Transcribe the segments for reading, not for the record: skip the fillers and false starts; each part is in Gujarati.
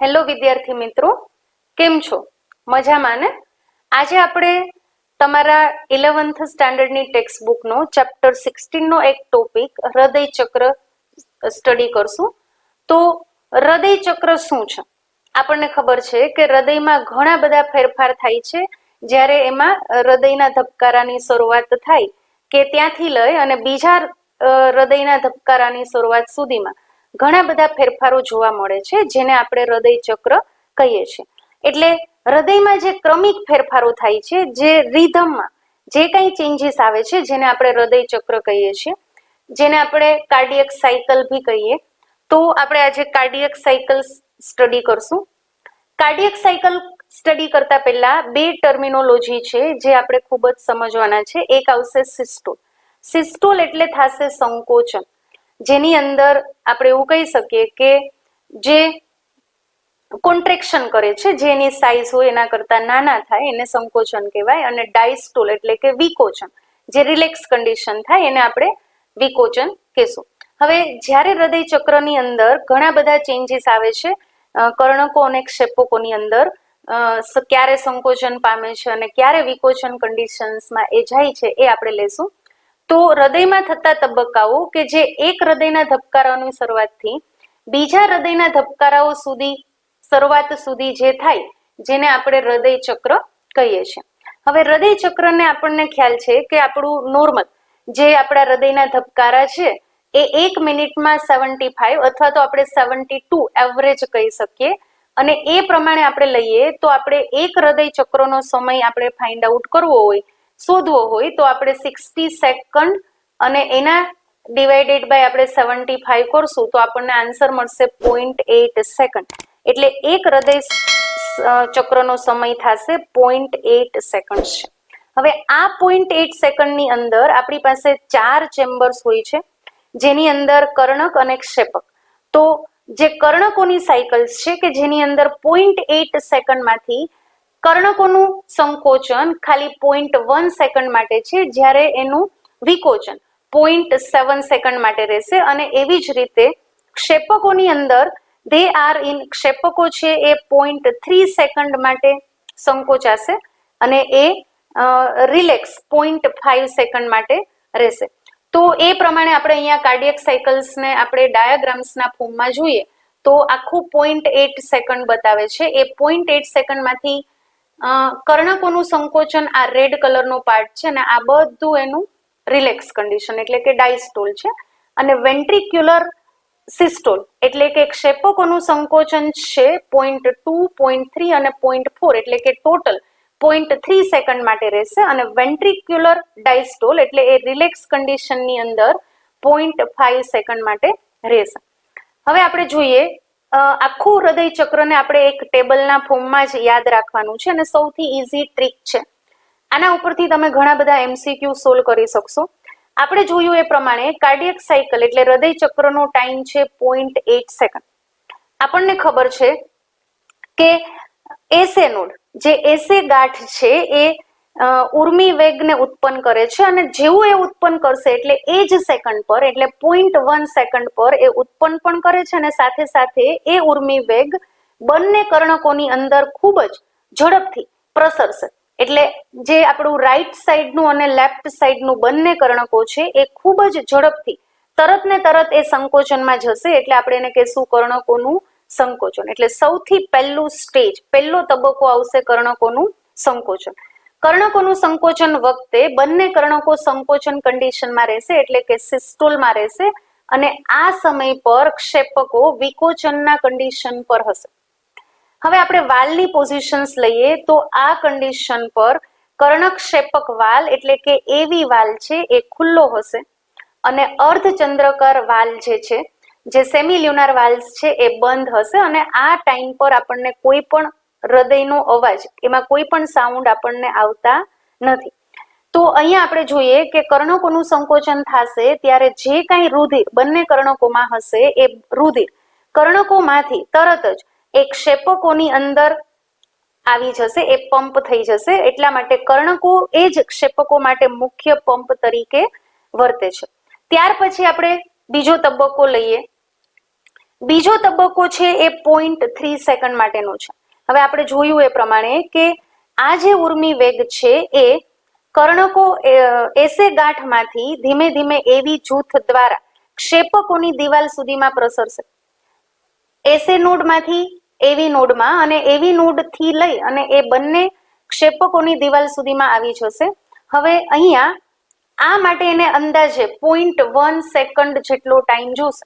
હેલો વિદ્યાર્થી મિત્રો, કેમ છો? મજામાં ને? આજે આપણે તમારા 11th સ્ટાન્ડર્ડની ટેક્સ્ટ બુકનો ચેપ્ટર 16 નો એક ટોપિક હૃદય ચક્ર સ્ટડી કરશું. તો હૃદય ચક્ર શું છે? આપણને ખબર છે કે હૃદયમાં ઘણા બધા ફેરફાર થાય છે જ્યારે એમાં હૃદયના ધબકારાની શરૂઆત થાય કે ત્યાંથી લઈ અને બીજા હૃદયના ધબકારાની શરૂઆત સુધીમાં ઘણા બધા ફેરફારો જોવા મળે છે, જેને આપણે હૃદય ચક્ર કહીએ છીએ. એટલે હૃદયમાં જે ક્રમિક ફેરફારો થાય છે, જે રિધમમાં જે કંઈ ચેન્જીસ આવે છે, જેને આપણે હૃદય ચક્ર કહીએ છીએ, જેને આપણે કાર્ડિયક સાયકલ બી કહીએ. તો આપણે આજે કાર્ડિયક સાયકલ સ્ટડી કરશું. કાર્ડિયક સાયકલ સ્ટડી કરતા પહેલા બે ટર્મિનોલોજી છે જે આપણે ખૂબ જ સમજવાના છે. એક આવશે સિસ્ટોલ. સિસ્ટોલ એટલે થશે સંકોચન, જેની અંદર આપણે એવું કહી શકીએ કે જે કોન્ટ્રેક્શન કરે છે, જેની સાઇઝ હોય એના કરતા નાના થાય એને સંકોચન કહેવાય. અને ડાયસ્ટોલ એટલે કે વિકોચન, જે રિલેક્સ કન્ડિશન થાય એને આપણે વિકોચન કહેશું. હવે જ્યારે હૃદય ચક્રની અંદર ઘણા બધા ચેન્જીસ આવે છે, કર્ણકો અને ક્ષેપકોની અંદર ક્યારે સંકોચન પામે છે અને ક્યારે વિકોચન કન્ડિશન્સમાં એ જાય છે, એ આપણે લેશું. તો હૃદયમાં થતા તબક્કાઓ કે જે એક હૃદયના ધબકારાની શરૂઆતથી બીજા હૃદયના ધબકારાઓ સુધી શરૂઆત સુધી જે થાય, જેને આપણે હૃદય ચક્ર કહીએ છીએ. હવે હૃદય ચક્રને આપણને ખ્યાલ છે કે આપણું નોર્મલ જે આપણા હૃદયના ધબકારા છે એ 1 મિનિટમાં 75 અથવા તો આપણે 72 એવરેજ કહી શકીએ. અને એ પ્રમાણે આપણે લઈએ તો આપણે એક હૃદય ચક્રનો સમય આપણે ફાઇન્ડ આઉટ કરવો હોય, શોધવો હોય, તો આપણે 60 સેકન્ડ અને એના ડિવાઇડેડ બાય આપણે 75 કરશું તો આપણને આન્સર મળશે 0.8 સેકન્ડ. એટલે એક હૃદય ચક્રનો સમય થશે 0.8 સેકન્ડ છે. હવે આ 0.8 સેકન્ડની અંદર આપણી પાસે 4 ચેમ્બર્સ હોય છે, જેની અંદર કર્ણક અને ક્ષેપક. તો જે કર્ણકોની સાયકલ્સ છે કે જેની અંદર 0.8 સેકન્ડમાંથી કર્ણકોનું સંકોચન ખાલી 0.1 સેકન્ડ માટે છે, જ્યારે એનું વિકોચન 0.7 સેકન્ડ માટે રહેશે. અને એવી જ રીતે ક્ષેપકોની અંદર ક્ષેપકો છે એ 0.3 સેકન્ડ માટે સંકોચાશે અને એ રિલેક્સ 0.5 સેકન્ડ માટે રહેશે. તો એ પ્રમાણે આપણે અહીંયા કાર્ડિયક સાયકલ્સને આપણે ડાયાગ્રામ્સના ફોર્મમાં જોઈએ તો આખું 0.8 સેકન્ડ બતાવે છે. એ 0.8 સેકન્ડમાંથી કર્ણકોનું સંકોચન આ રેડ કલરનો પાર્ટ છે, અને આ બધું એનું રિલેક્સ કન્ડિશન એટલે કે ડાયસ્ટોલ છે. અને વેન્ટ્રિક્યુલર સિસ્ટોલ એટલે કે ક્ષેપકોનું સંકોચન છે 0.2, 0.3 અને 0.4 એટલે કે ટોટલ 0.3 સેકન્ડ માટે રહેશે. અને વેન્ટ્રિક્યુલર ડાયસ્ટોલ એટલે એ રિલેક્સ કન્ડિશનની અંદર 0.5 સેકન્ડ માટે રહેશે. હવે આપણે જોઈએ આખું હૃદય ચક્રને આપણે એક ટેબલના ફોર્મમાં જ યાદ રાખવાનું છે, અને સૌથી ઈઝી ટ્રીક છે. આના ઉપરથી તમે ઘણા બધા MCQ સોલ્વ કરી શકશો. આપણે જોયું એ પ્રમાણે કાર્ડિયક સાયકલ એટલે હૃદય ચક્રનો ટાઈમ છે 0.8 સેકન્ડ. આપણને ખબર છે કે એસે નોડ, જે એસે ગાંઠ છે એ ઉર્મી વેગને ઉત્પન્ન કરે છે, અને જેવું એ ઉત્પન્ન કરશે એટલે એ જ સેકન્ડ પર એટલે 0.1 સેકન્ડ પર એ ઉત્પન્ન પણ કરે છે, અને સાથે સાથે એ ઉર્મી વેગ બંને કર્ણકોની અંદર ખૂબ જ ઝડપથી પ્રસરશે. એટલે જે આપણું રાઈટ સાઈડનું અને લેફ્ટ સાઈડનું બંને કર્ણકો છે એ ખૂબ જ ઝડપથી તરત ને તરત એ સંકોચનમાં જશે. એટલે આપણે એને કહેશું કર્ણકોનું સંકોચન. એટલે સૌથી પહેલું સ્ટેજ, પહેલો તબક્કો આવશે કર્ણકોનું સંકોચન. કર્ણકોનું સંકોચન વખતે બંને કર્ણકો સંકોચન કન્ડિશનમાં રહેશે એટલે કે સિસ્ટોલમાં રહેશે, અને આ સમય પર ક્ષેપકો વિકોચનના કન્ડિશન પર હશે. હવે આપણે વાલની પોઝિશન્સ લઈએ તો આ કન્ડિશન પર કર્ણક્ષેપક વાલ એટલે કે એવી વાલ છે એ ખુલ્લો હશે, અને અર્ધચંદ્રાકાર વાલ જે છે, જે સેમિલ્યુનાર વાલ્સ છે, એ બંધ હશે. અને આ ટાઈમ પર આપણને કોઈ પણ હૃદયનો અવાજ, એમાં કોઈ પણ સાઉન્ડ આપણને આવતા નથી. તો અહીંયા આપણે જોઈએ કે કર્ણકોનું સંકોચન થશે ત્યારે જે કાંઈ રુધિર બંને કર્ણકોમાં હશે એ રુધિર કર્ણકોમાંથી તરત જ એ ક્ષેપકોની અંદર આવી જશે, એ પંપ થઈ જશે. એટલા માટે કર્ણકો એ જ ક્ષેપકો માટે મુખ્ય પંપ તરીકે વર્તે છે. ત્યાર પછી આપણે બીજો તબક્કો લઈએ, બીજો તબક્કો છે એ 0.3 સેકન્ડ માટેનો છે. હવે આપણે જોયું એ પ્રમાણે કે આ જે ઉર્મી વેગ છે એ કર્ણકો એસે ગાંઠમાંથી ધીમે ધીમે એવી જૂથ દ્વારા ક્ષેપકોની દિવાલ સુધીમાં પ્રસરશે. એસે નોડમાંથી એવી નોડમાં અને એવી નોડથી લઈ અને એ બંને ક્ષેપકોની દિવાલ સુધીમાં આવી જશે. હવે અહીંયા આ માટે એને અંદાજે 0.1 સેકન્ડ જેટલો ટાઈમ જોશે.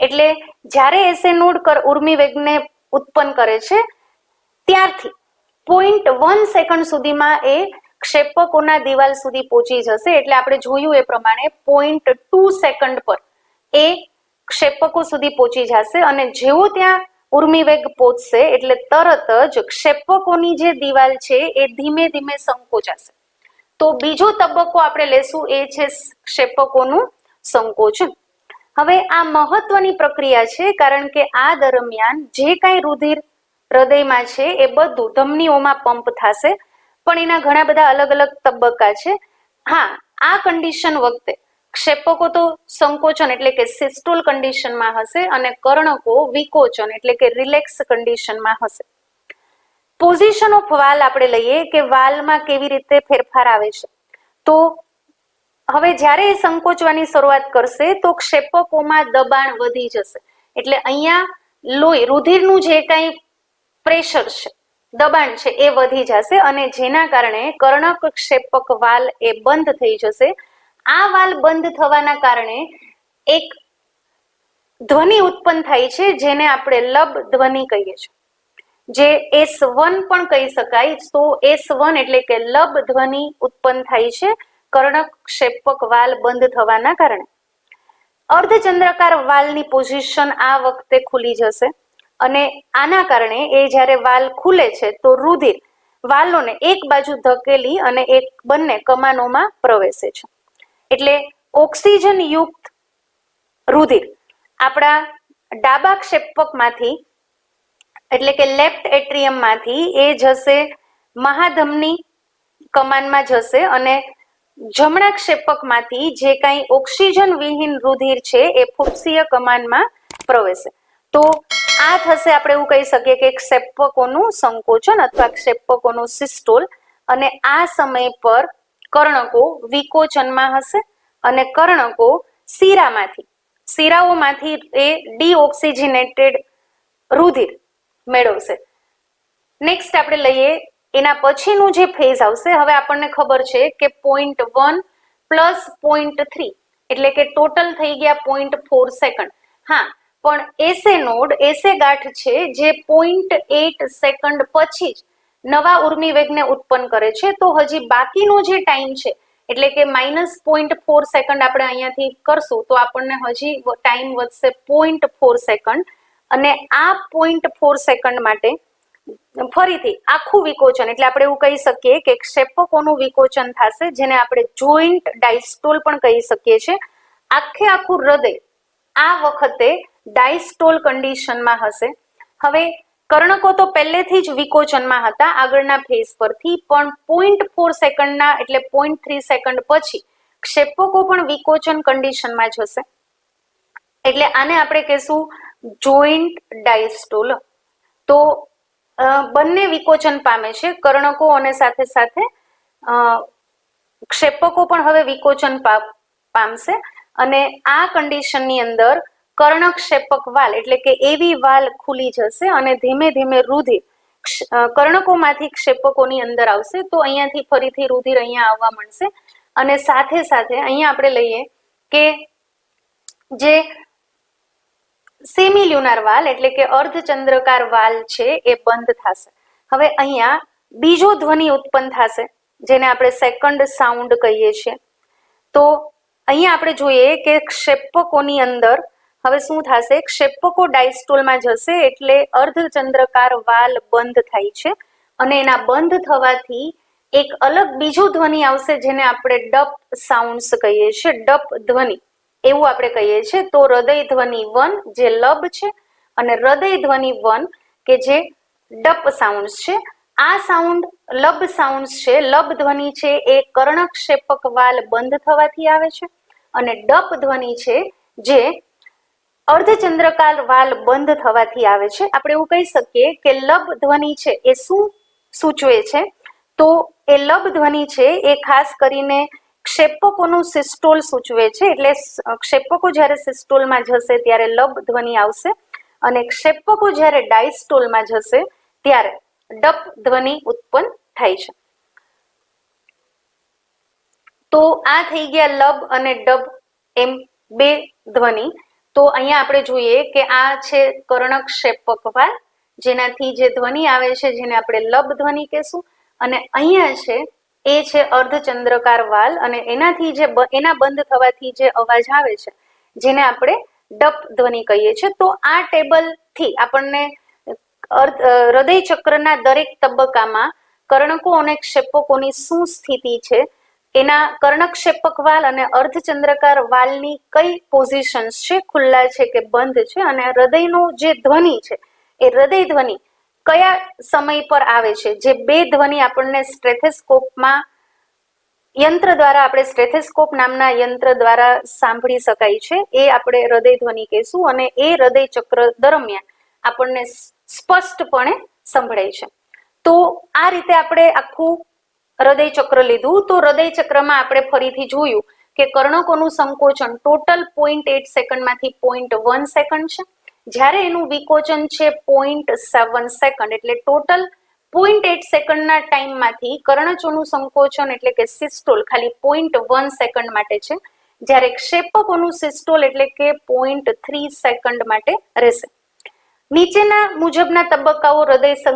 એટલે જ્યારે એસે નોડ ઉર્મી વેગને ઉત્પન્ન કરે છે ત્યારથી 0.1 સેકન્ડ સુધીમાં એ ક્ષેપકોના દિવાલ સુધી પહોંચી જશે. એટલે આપણે જોયું એ પ્રમાણે 0.2 સેકન્ડ પર એ ક્ષેપકો સુધી પહોંચી જશે અને જેવો ત્યાં ઉર્મી વેગ પહોંચશે એટલે તરત જ ક્ષેપકોની જે દિવાલ છે એ ધીમે ધીમે સંકોચાશે. તો બીજો તબક્કો આપણે લેશું એ છે ક્ષેપકોનું સંકોચન. હવે આ મહત્વની પ્રક્રિયા છે કારણ કે આ દરમિયાન જે કાંઈ રુધિર હૃદયમાં છે એ બધું ધમનીઓમાં પંપ થશે, પણ એના ઘણા બધા અલગ અલગ તબક્કા છે. હા, આ કન્ડિશન વખતે ક્ષેપકો તો સંકોચન એટલે કે સિસ્ટોલ કન્ડિશનમાં હશે અને કર્ણકો વિકોચન એટલે કે રિલેક્સ કન્ડિશનમાં હશે. પોઝિશન ઓફ વાલ આપણે લઈએ કે વાલમાં કેવી રીતે ફેરફાર આવે છે. તો હવે જ્યારે એ સંકોચવાની શરૂઆત કરશે તો ક્ષેપકોમાં દબાણ વધી જશે. એટલે અહીંયા લોહી રુધિરનું જે કાંઈ પ્રેશર છે, દબાણ છે એ વધી જશે અને જેના કારણે કર્ણક ક્ષેપક વાલ એ બંધ થઈ જશે. આ વાલ બંધ થવાના કારણે એક ધ્વનિ ઉત્પન્ન થાય છે જેને આપણે લબ ધ્વનિ કહીએ છીએ, જે S1 પણ કહી શકાય. તો S1 એટલે કે લબ ધ્વનિ ઉત્પન્ન થાય છે કર્ણક ક્ષેપક વાલ બંધ થવાના કારણે. અર્ધચંદ્રાકાર વાલની પોઝિશન આ વખતે ખુલી જશે અને આના કારણે એ જ્યારે વાલ ખુલે છે તો રુધિર વાલોને એક બાજુ ધકેલી અને એક બંને કમાનોમાં પ્રવેશે છે. એટલે ઓક્સિજન યુક્ત રુધિર આપણા ડાબા ક્ષેપકમાંથી એટલે કે લેફ્ટ એટ્રિયમમાંથી એ જશે મહાધમની કમાનમાં જશે અને જમણા ક્ષેપકમાંથી જે કાંઈ ઓક્સિજન વિહીન રુધિર છે એ ફૂફસીય કમાનમાં પ્રવેશે. તો આ થશે, આપણે એવું કહી શકીએ કે ક્ષેપકોનું સંકોચન અથવા ક્ષેપકોનું સિસ્ટોલ. અને આ સમય પર કર્ણકો વિકોચનમાં હશે અને કર્ણકો શિરાઓમાંથી એ ડીઓક્સિજનેટેડ રુધિર મેળવશે. નેક્સ્ટ આપણે લઈએ એના પછીનું જે ફેઝ આવશે. હવે આપણને ખબર છે કે 0.1 પ્લસ 0.3 એટલે કે ટોટલ થઈ ગયા 0.4 સેકન્ડ. હા, પણ એસે ગાંઠ છે જે 0.8 સેકન્ડ પછી જ નવા ઉર્મી વેગને ઉત્પન્ન કરે છે. તો હજી બાકીનો જે ટાઈમ છે એટલે કે -0.4 સેકન્ડ આપણે અહીંયાથી કરશું તો આપણને હજી ટાઈમ વધશે 0.4 સેકન્ડ. અને આ 0.4 સેકન્ડ માટે ફરીથી આખું વિકોચન એટલે આપણે એવું કહી શકીએ કે ક્ષેપકોનું વિકોચન થશે, જેને આપણે જોઈન્ટ ડાયસ્ટોલ પણ કહી શકીએ છીએ. આખું હૃદય આ વખતે ડાયસ્ટોલ કન્ડિશનમાં હશે. હવે કર્ણકો તો પહેલેથી જ વિકોચનમાં હતા આગળના ફેઝ પરથી, પણ 0.4 સેકન્ડના એટલે 0.3 સેકન્ડ પછી ક્ષેપકો પણ વિકોચન કન્ડિશનમાં જશે. એટલે આને આપણે કહીશું જોઈન્ટ ડાયસ્ટોલ. તો બંને વિકોચન પામે છે, કર્ણકો અને સાથે સાથે ક્ષેપકો પણ હવે વિકોચન પામશે. અને આ કન્ડિશનની અંદર કર્ણક્ષેપક વાલ એટલે કે એવી વાલ ખુલી જશે અને ધીમે ધીમે રુધિર કર્ણકોમાંથી ક્ષેપકોની અંદર આવશે. તો અહીંયાથી ફરીથી રુધિર અહીંયા આવવા મળશે અને સાથે સાથે અહીંયા આપણે લઈએ કે જે સેમિલ્યુનાર વાલ એટલે કે અર્ધચંદ્રકાર વાલ છે એ બંધ થશે. હવે અહીંયા બીજો ધ્વનિ ઉત્પન્ન થશે જેને આપણે સેકન્ડ સાઉન્ડ કહીએ છીએ. તો અહીંયા આપણે જોઈએ કે ક્ષેપકોની અંદર હવે શું થશે, ક્ષેપકો ડાયસ્ટોલમાં જશે એટલે અર્ધચંદ્રકાર વાલ બંધ થાય છે અને એના બંધ થવાથી એક અલગ બીજું ધ્વનિ આવશે જેને આપણે ડપ સાઉન્ડ્સ કહીએ છીએ, ડપ ધ્વનિ એવું આપણે કહીએ છીએ. તો હૃદય ધ્વનિ 1 જે લબ છે અને હૃદય ધ્વનિ 1 કે જે ડપ સાઉન્ડ્સ છે. આ સાઉન્ડ લબ સાઉન્ડ્સ છે, લબ ધ્વનિ છે એ કર્ણક્ષેપક વાલ બંધ થવાથી આવે છે અને ડપ ધ્વનિ છે જે અર્ધચંદ્રાકાર વાલ બંધ થવાથી આવે છે. આપણે એવું કહી શકીએ કે લબ ધ્વનિ છે એ શું સૂચવે છે? તો એ લબ ધ્વનિ છે એ ખાસ કરીને ક્ષેપકોનું સિસ્ટોલ સૂચવે છે. એટલે ક્ષેપકો જ્યારે સિસ્ટોલમાં જશે ત્યારે લબ ધ્વનિ આવશે અને ક્ષેપકો જ્યારે ડાયસ્ટોલમાં જશે ત્યારે ડપ ધ્વનિ ઉત્પન્ન થાય છે. તો આ થઈ ગયા લબ અને ડબ એમ બે ધ્વનિ. તો અહીંયા આપણે જોઈએ કે આ છે કર્ણક્ષેપક વાલ, જેનાથી જે ધ્વનિ આવે છે જેને આપણે લબ ધ્વનિ કહેશું, અને અહીંયા છે એ છે અર્ધચંદ્રાકાર વાલ અને એનાથી જે એના બંધ થવાથી જે અવાજ આવે છે જેને આપણે ડપ ધ્વનિ કહીએ છીએ. તો આ ટેબલથી આપણને હૃદય ચક્રના દરેક તબક્કામાં કર્ણકો અને ક્ષેપકોની શું સ્થિતિ છે, એના કર્ણક્ષેપક વાલ અને અર્ધચંદ્રાકાર વાલની કઈ પોઝિશન્સ છે, ખુલ્લા છે કે બંધ છે, અને હૃદયનો જે ધ્વનિ છે એ હૃદય ધ્વનિ કયા સમય પર આવે છે. જે બે ધ્વનિ આપણને સ્ટેથેસ્કોપમાં યંત્ર દ્વારા આપણે સ્ટેથેસ્કોપ નામના યંત્ર દ્વારા સાંભળી શકાય છે એ આપણે હૃદય ધ્વનિ કહેશું અને એ હૃદય ચક્ર દરમિયાન આપણને સ્પષ્ટપણે સંભળાય છે. તો આ રીતે આપણે આખું હૃદય ચક્ર લીધું. તો હૃદય ચક્રમાં આપણે ફરીથી જોયું કે કર્ણકોનું સંકોચન ટોટલ 0.8 સેકન્ડમાંથી 0.1 સેકન્ડ છે, જ્યારે એનું વિકોચન છે 0.7 સેકન્ડ. એટલે ટોટલ 0.8 સેકન્ડના ટાઈમમાંથી કર્ણચોનું સંકોચન એટલે કે સિસ્ટોલ ખાલી 0.1 સેકન્ડ માટે છે, જ્યારે ક્ષેપકોનું સિસ્ટોલ એટલે કે 0.3 સેકન્ડ માટે રહેશે. નીચેના મુજબના તબક્કાઓ હૃદય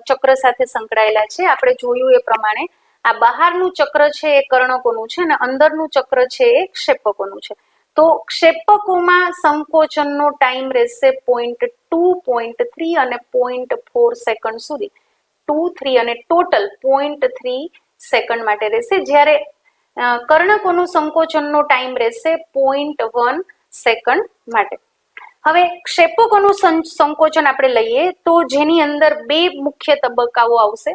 ચક્ર સાથે સંકળાયેલા છે. આપણે જોયું એ પ્રમાણે આ બહારનું ચક્ર છે એ કર્ણકોનું છે અને અંદરનું ચક્ર છે એ ક્ષેપકોનું છે. તો ક્ષેપકોમાં સંકોચનનો ટાઈમ રહેશે 0.2, 0.3 અને 0.4 સેકન્ડ સુધી. 2, 3 અને ટોટલ 0.3 સેકન્ડ માટે રહેશે, જ્યારે કર્ણકોનું સંકોચનનો ટાઈમ રહેશે 0.1 સેકન્ડ માટે. હવે ક્ષેપકોનું સંકોચન આપણે લઈએ તો જેની અંદર બે મુખ્ય તબક્કાઓ આવશે.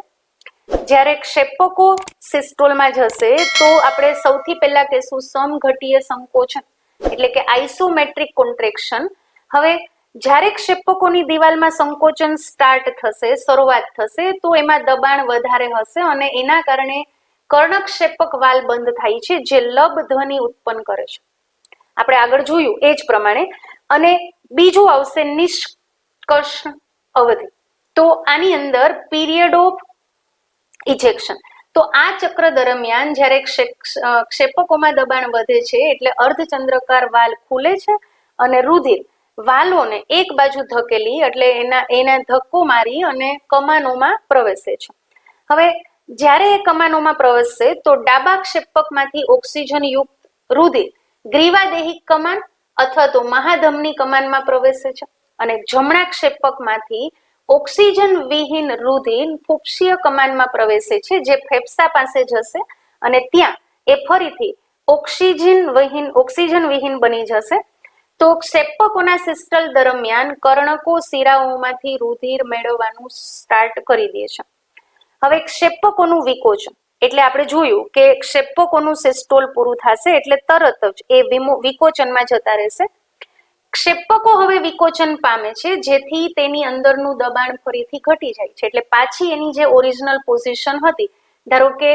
જ્યારે ક્ષેપકો સિસ્ટોલમાં જશે તો આપણે સૌથી પહેલા કહેશું સમઘટીય સંકોચન એટલે કે આઇસોમેટ્રિક કોન્ટ્રેક્શન. હવે જ્યારે ક્ષેપકોની દિવાલમાં સંકોચન સ્ટાર્ટ થશે, શરૂઆત થશે, તો એમાં દબાણ વધારે હશે અને એના કારણે કર્ણક્ષેપક વાલ બંધ થાય છે, જે લબ ધ્વનિ ઉત્પન્ન કરે છે. આપણે આગળ જોયું એ જ પ્રમાણે. અને બીજું આવશે નિષ્કર્ષણ અવધિ. તો આની અંદર પીરિયડ ઓફ ઇજેક્શન. તો આ ચક્ર દરમિયાન જ્યારે ક્ષેપકોમાં દબાણ વધે છે એટલે અર્ધચંદ્રાકાર વાલ ખુલે છે અને રુધિર વાલોને એક બાજુ ધકેલી એટલે એના ધક્કો મારી અને કમાનોમાં પ્રવેશે છે. હવે જ્યારે એ કમાનોમાં પ્રવેશશે તો ડાબા ક્ષેપકમાંથી ઓક્સિજન યુક્ત રુધિર ગ્રીવાદેહિક કમાન અથવા તો મહાધમની કમાનમાં પ્રવેશે છે અને જમણા ક્ષેપકમાંથી ઓક્સિજન વિહીન રુધિર ફૂફસીય કમાનમાં પ્રવેશે છે, જે ફેફસા પાસે જશે અને ત્યાં એ ફરીથી ઓક્સિજન વિહીન બની જશે. તો ક્ષેપકોના સિસ્ટલ દરમિયાન કર્ણકો શિરાઓમાંથી રુધિર મેળવવાનું સ્ટાર્ટ કરી દે છે. હવે ક્ષેપકોનું વિકોચન એટલે આપણે જોયું કે ક્ષેપકોનું સિસ્ટોલ પૂરું થશે એટલે તરત જ એ વિકોચનમાં જતા રહેશે. ક્ષેપકો હવે વિકોચન પામે છે જેથી તેની અંદરનું દબાણ ફરીથી ઘટી જાય છે એટલે પાછી એની જે ઓરિજિનલ પોઝિશન હતી, ધારો કે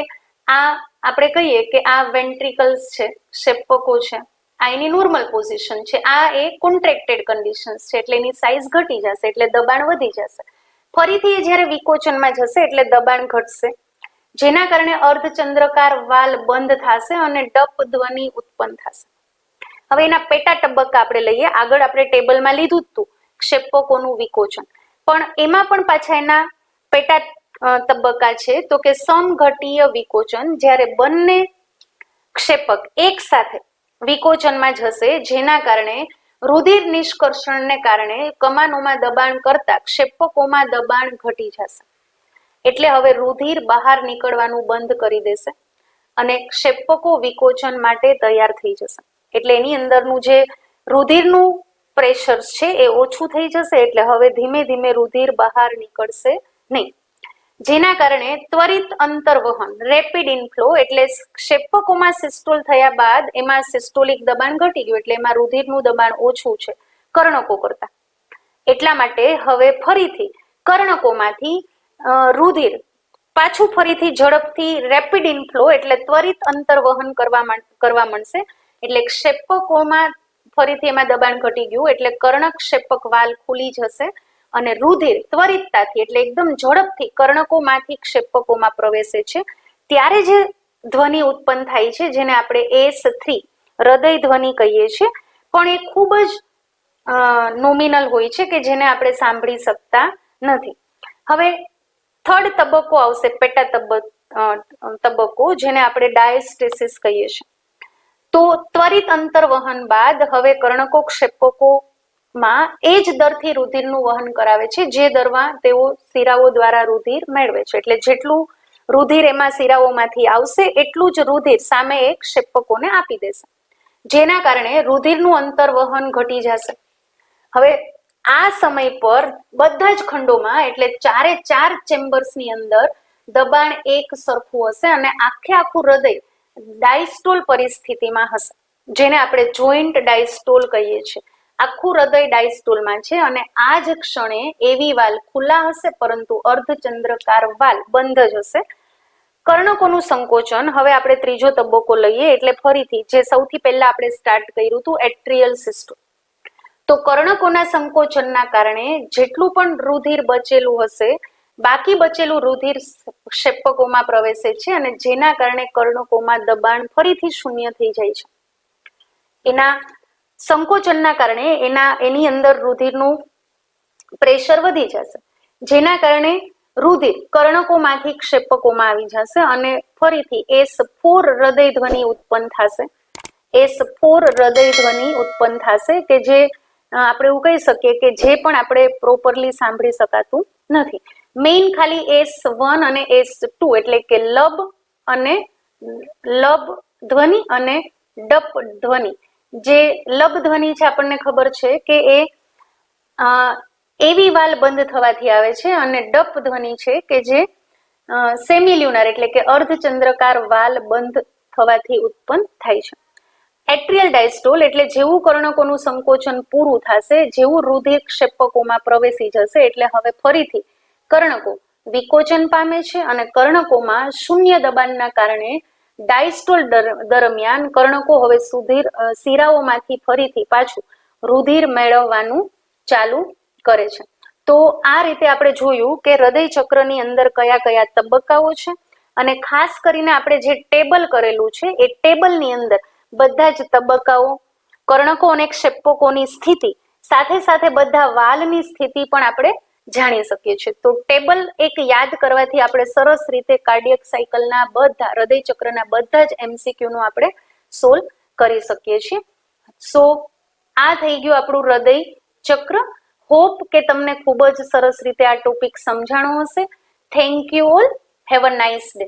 આ આપણે કહીએ કે આ વેન્ટ્રિકલ્સ છે, ક્ષેપકો છે, આ એની નોર્મલ પોઝિશન છે, આ એ કોન્ટ્રેક્ટેડ કન્ડિશન્સ છે એટલે એની સાઇઝ ઘટી જશે એટલે દબાણ વધી જશે. ફરીથી એ જ્યારે વિકોચનમાં જશે એટલે દબાણ ઘટશે, જેના કારણે અર્ધચંદ્રાકાર વાલ બંધ થશે અને ડપ ધ્વનિ ઉત્પન્ન થશે. હવે એના પેટા તબક્કા આપણે લઈએ. આગળ આપણે ટેબલમાં લીધું હતું ક્ષેપકોનું વિકોચન, પણ એમાં પણ પાછા એના પેટા તબક્કા છે. તો કે સમઘટીય વિકોચન, જ્યારે બંને ક્ષેપક એક સાથે વિકોચનમાં જશે જેના કારણે રુધિર નિષ્કર્ષણને કારણે કમાનોમાં દબાણ કરતા ક્ષેપકોમાં દબાણ ઘટી જશે એટલે હવે રુધિર બહાર નીકળવાનું બંધ કરી દેશે અને ક્ષેપકો વિકોચન માટે તૈયાર થઈ જશે. એટલે એની અંદરનું જે રુધિરનું પ્રેશર છે એ ઓછું થઈ જશે એટલે હવે ધીમે ધીમે રુધિર બહાર નીકળશે નહીં, જેના કારણે ત્વરિત અંતર્વહન રેપિડ ઇનફ્લો એટલે ક્ષેપકોમાં સિસ્ટોલ થયા બાદ એમાં સિસ્ટોલિક દબાણ ઘટી ગયું એટલે એમાં રુધિરનું દબાણ ઓછું છે, કર્ણકો કરતા. એટલા માટે હવે ફરીથી કર્ણકોમાંથી રુધિર પાછું ફરીથી ઝડપથી રેપિડ ઇનફ્લો એટલે ત્વરિત અંતર્વહન કરવા માંડશે. એટલે ક્ષેપકોમાં ફરીથી એમાં દબાણ ઘટી ગયું એટલે કર્ણક્ષેપક વાલ ખુલી જશે અને રુધિર ત્વરિતતાથી એટલે એકદમ ઝડપથી કર્ણકોમાંથી ક્ષેપકોમાં પ્રવેશે છે. ત્યારે જે ધ્વનિ ઉત્પન્ન થાય છે જેને આપણે S3 હૃદય ધ્વનિ કહીએ છીએ, પણ એ ખૂબ જ નોમિનલ હોય છે કે જેને આપણે સાંભળી શકતા નથી. હવે થર્ડ તબક્કો આવશે, પેટા તબક્કો, જેને આપણે ડાયસ્ટેસિસ કહીએ છીએ. તો ત્વરિત અંતર્વહન બાદ હવે કર્ણકો ક્ષેપકોમાં એ જ દરથી રુધિરનું વહન કરાવે છે જે દરમાં તેઓ શિરાઓ દ્વારા રુધિર મેળવે છે. એટલે જેટલું રુધિર એમાં શિરાઓમાંથી આવશે એટલું જ રુધિર સામે એક ક્ષેપકોને આપી દેશે, જેના કારણે રુધિરનું અંતર્વહન ઘટી જશે. હવે આ સમય પર બધા જ ખંડોમાં એટલે 4 ચેમ્બર્સની અંદર દબાણ એક સરખું હશે અને આખું હૃદય ડાયસ્ટોલ પરિસ્થિતિમાં હશે, જેને આપણે જોઈન્ટ ડાયસ્ટોલ કહીએ છીએ. આખું હૃદય ડાયસ્ટોલમાં છે અને આ જ ક્ષણે એવી વાલ ખુલ્લા હશે પરંતુ અર્ધચંદ્રકાર વાલ બંધ જ હશે. કર્ણકોનું સંકોચન, હવે આપણે ત્રીજો તબક્કો લઈએ એટલે ફરીથી જે સૌથી પહેલા આપણે સ્ટાર્ટ કર્યું હતું એટ્રિયલ સિસ્ટોલ. તો કર્ણકોના સંકોચનના કારણે જેટલું પણ રુધિર બચેલું હશે, બાકી બચેલું રુધિર ક્ષેપકોમાં પ્રવેશે છે અને જેના કારણે કર્ણકોમાં દબાણ ફરીથી શૂન્ય થઈ જાય છે. એના સંકોચનના કારણે એની અંદર રુધિરનું પ્રેશર વધી જશે, જેના કારણે રુધિર કર્ણકોમાંથી ક્ષેપકોમાં આવી જશે અને ફરીથી S4 હૃદય ધ્વનિ ઉત્પન્ન થશે. S4 હૃદય ધ્વનિ ઉત્પન્ન થશે કે જે આપણે એવું કહી શકીએ કે જે પણ આપણે પ્રોપરલી સાંભળી શકાતું નથી. મેઇન ખાલી S1 અને S2 એટલે કે લબ ધ્વનિ અને ડપ ધ્વનિ. જે લબ ધ્વનિ છે આપણને ખબર છે કે એ એવી વાલ બંધ થવાથી આવે છે અને ડપ ધ્વનિ છે કે જે સેમિલ્યુનર એટલે કે અર્ધચંદ્રકાર વાલ બંધ થવાથી ઉત્પન્ન થાય છે. એટ્રિયલ ડાયસ્ટોલ એટલે જેવું કર્ણકોનું સંકોચન પૂરું થશે, જેવું રુધિર ક્ષેપકોમાં પ્રવેશી જશે એટલે હવે ફરીથી કર્ણકો વિકોચન પામે છે અને કર્ણકોમાં શૂન્ય દબાણના કારણે ડાયસ્ટોલ દરમિયાન કર્ણકો હવે શિરાઓમાંથી ફરીથી પાછું રુધિર મેળવવાનું ચાલુ કરે છે. તો આ રીતે આપણે જોયું કે હૃદય ચક્રની અંદર કયા કયા તબક્કાઓ છે અને ખાસ કરીને આપણે જે ટેબલ કરેલું છે એ ટેબલની અંદર બધા જ તબક્કાઓ, કર્ણકો અને ક્ષેપકોની સ્થિતિ સાથે સાથે બધા વાલની સ્થિતિ પણ આપણે જાણી શકીએ છીએ. તો ટેબલ એક યાદ કરવાથી આપણે સરસ રીતે કાર્ડિયક સાયકલના બધા હૃદય ચક્રના બધા જ MCQ નું આપણે સોલ્વ કરી શકીએ છીએ. સો આ થઈ ગયું આપણું હૃદય ચક્ર. હોપ કે તમને ખૂબ જ સરસ રીતે આ ટોપિક સમજાણો હશે. Thank you all. Have a nice day.